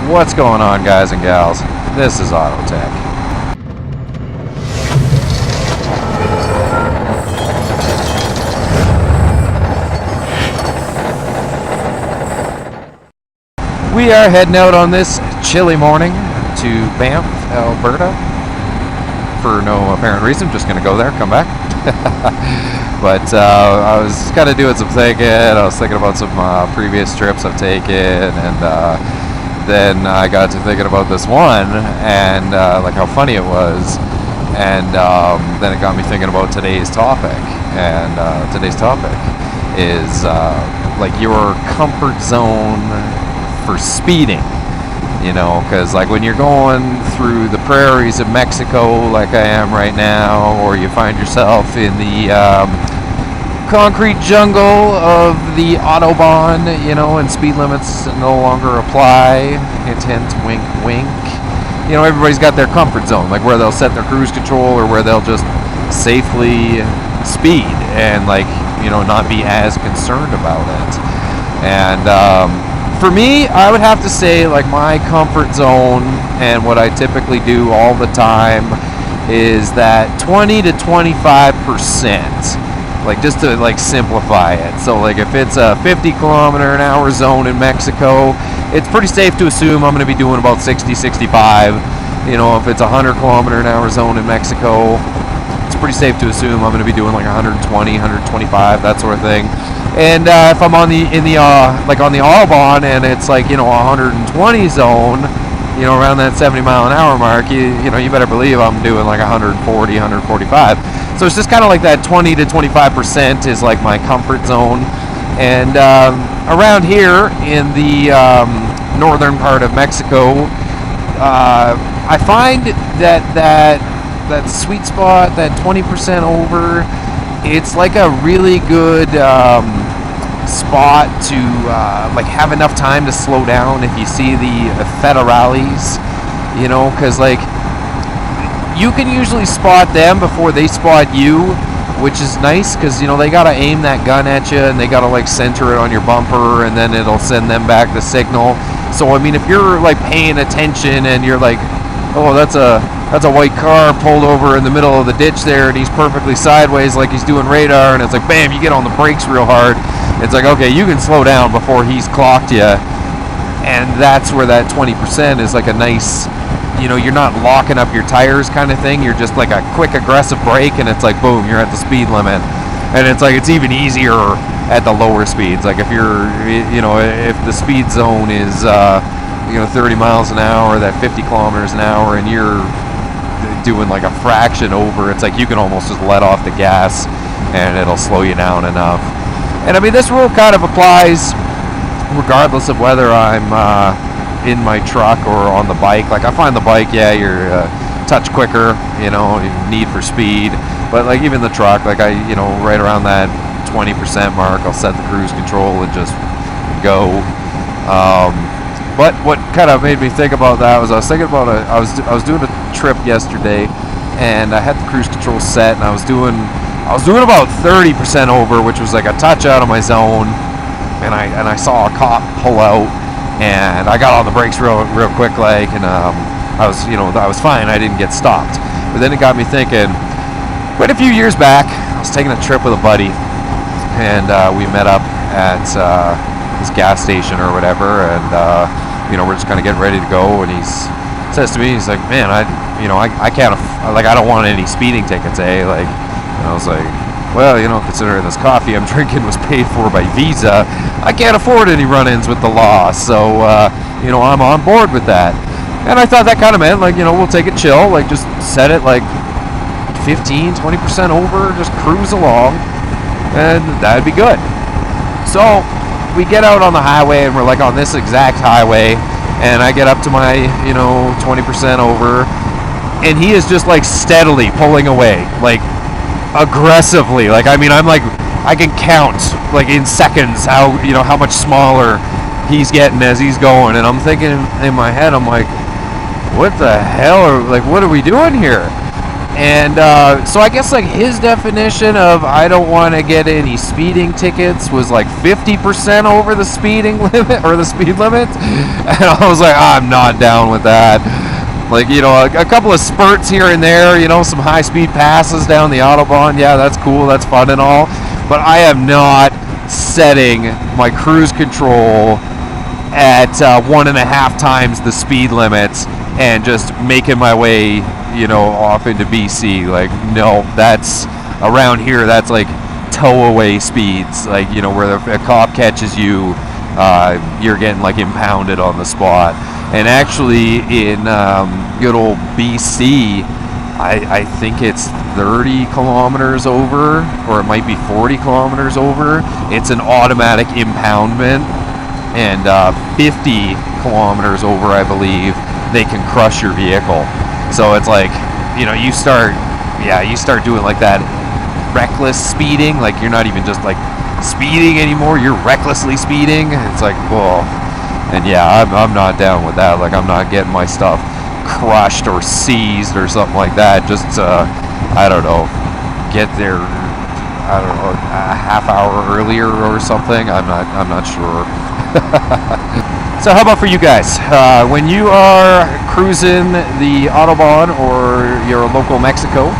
What's going on, guys and gals? This is Autotech. We are heading out on this chilly morning to Banff, Alberta, for no apparent reason. Just going to go there, come back. But I was kind of doing some thinking. I was thinking about some previous trips I've taken, and then I got to thinking about this one, and like how funny it was, and then it got me thinking about today's topic. And today's topic is like your comfort zone for speeding. You know, because like when you're going through the prairies of Mexico like I am right now, or you find yourself in the concrete jungle of the Autobahn, you know, and speed limits no longer apply, hint hint, wink wink, you know, everybody's got their comfort zone, like where they'll set their cruise control or where they'll just safely speed and, like, you know, not be as concerned about it. And for me, I would have to say, like, my comfort zone and what I typically do all the time is that 20 to 25%. Like, just to, like, simplify it. So, like, if it's a 50-kilometer-an-hour zone in Mexico, it's pretty safe to assume I'm going to be doing about 60, 65. You know, if it's a 100-kilometer-an-hour zone in Mexico, it's pretty safe to assume I'm going to be doing, like, 120, 125, that sort of thing. And if I'm on the like on the Autobahn and it's like, you know, a 120 zone, you know, around that 70-mile-an-hour mark, you know, you better believe I'm doing like 140, 145. So it's just kind of like that 20 to 25% is like my comfort zone. And around here in the northern part of Mexico, I find that sweet spot, that 20% over, it's like a really good spot to like have enough time to slow down if you see the federales, you know, because like you can usually spot them before they spot you, which is nice because, you know, they gotta aim that gun at you and they gotta like center it on your bumper and then it'll send them back the signal. So I mean, if you're like paying attention and you're like, oh, that's a white car pulled over in the middle of the ditch there and he's perfectly sideways like he's doing radar, and it's like, bam, you get on the brakes real hard. It's like, okay, you can slow down before he's clocked you. And that's where that 20% is like a nice, you know, you're not locking up your tires kind of thing. You're just like a quick aggressive brake and it's like, boom, you're at the speed limit. And it's like, it's even easier at the lower speeds. Like if you're, you know, if the speed zone is, you know, 30 miles an hour, that 50 kilometers an hour, and you're doing like a fraction over, it's like you can almost just let off the gas and it'll slow you down enough. And I mean, this rule kind of applies regardless of whether I'm in my truck or on the bike. Like I find the bike, yeah, you're a touch quicker, you know, need for speed, but like even the truck, like I, you know, right around that 20% mark, I'll set the cruise control and just go. But what kind of made me think about that was I was thinking about I was doing a trip yesterday, and I had the cruise control set, and I was doing about 30% over, which was like a touch out of my zone, and I saw a cop pull out, and I got on the brakes real quick, like, and I was fine. I didn't get stopped. But then it got me thinking. Quite a few years back, I was taking a trip with a buddy, and we met up at this gas station or whatever, and you know, we're just kind of getting ready to go, and he says to me, he's like, man, I can't, like, I don't want any speeding tickets, eh? Like, and I was like, well, you know, considering this coffee I'm drinking was paid for by Visa, I can't afford any run-ins with the law, so you know, I'm on board with that. And I thought that kind of meant, like, you know, we'll take it chill, like, just set it like 15, 20% over, just cruise along, and that'd be good. So we get out on the highway, and we're like on this exact highway, and I get up to my, you know, 20% over, and he is just like steadily pulling away, like aggressively. Like, I mean, I'm like, I can count like in seconds how, you know, how much smaller he's getting as he's going, and I'm thinking in my head, I'm like, what the hell, or like, what are we doing here? And so I guess like his definition of I don't want to get any speeding tickets was like 50% over the speeding limit or the speed limit. And I was like, I'm not down with that. Like, you know, a couple of spurts here and there, you know, some high speed passes down the Autobahn. Yeah, that's cool. That's fun and all. But I am not setting my cruise control at 1.5 times the speed limits and just making my way, you know, off into BC. Like, no, that's around here. That's like tow away speeds. Like, you know, where a cop catches you, you're getting like impounded on the spot. And actually, in good old BC, I think it's 30 kilometers over, or it might be 40 kilometers over. It's an automatic impoundment, and 50 kilometers over, I believe, they can crush your vehicle. So it's like, you know, you start doing like that reckless speeding. Like, you're not even just like speeding anymore, you're recklessly speeding. It's like, whoa. And yeah, I'm not down with that. Like, I'm not getting my stuff crushed or seized or something like that. Just I don't know, get there, I don't know, a half hour earlier or something. I'm not sure. So how about for you guys? When you are cruising the Autobahn or your local Mexico,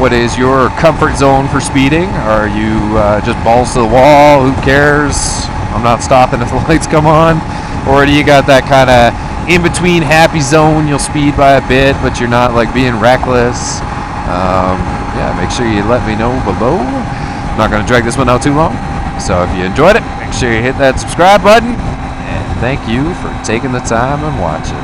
what is your comfort zone for speeding? Are you just balls to the wall? Who cares? I'm not stopping if the lights come on. Or do you got that kind of in-between happy zone? You'll speed by a bit, but you're not like being reckless. Yeah, make sure you let me know below. I'm not going to drag this one out too long. So if you enjoyed it, make sure you hit that subscribe button. And thank you for taking the time and watching.